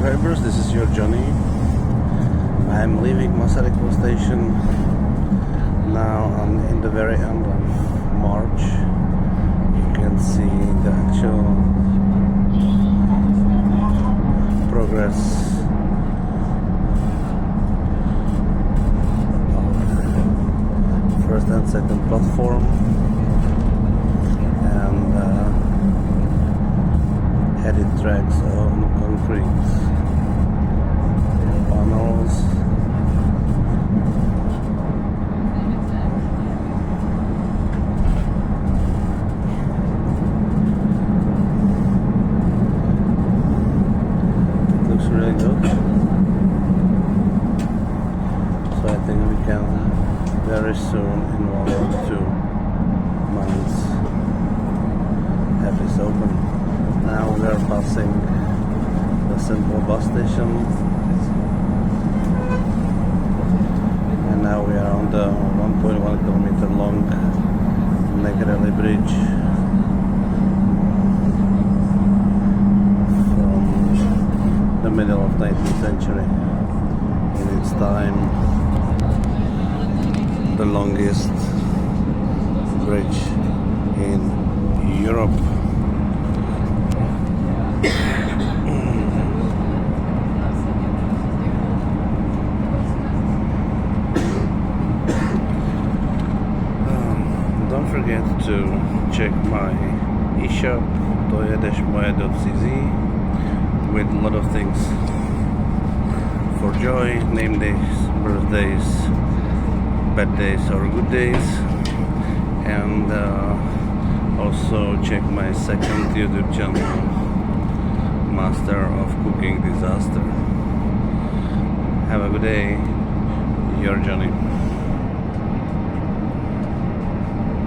subscribers, this is your Johnny. I'm leaving Masarykovo station now. I'm in the very end of March. You can see the actual progress of first and second platform and headed tracks on concrete panels. It looks really good. So I think we can very soon, in 1 or 2 months, have this open. Now we are passing the central bus station, and now we are on the 1.1 kilometer long Negrelli bridge from the middle of 19th century. In its time, the longest bridge in Europe. Don't forget to check my e-shop tojedeshmoje.cz with a lot of things for joy, name days, birthdays, bad days or good days, and also check my second YouTube channel, Master of Cooking Disaster. Have a good day, your Johnny.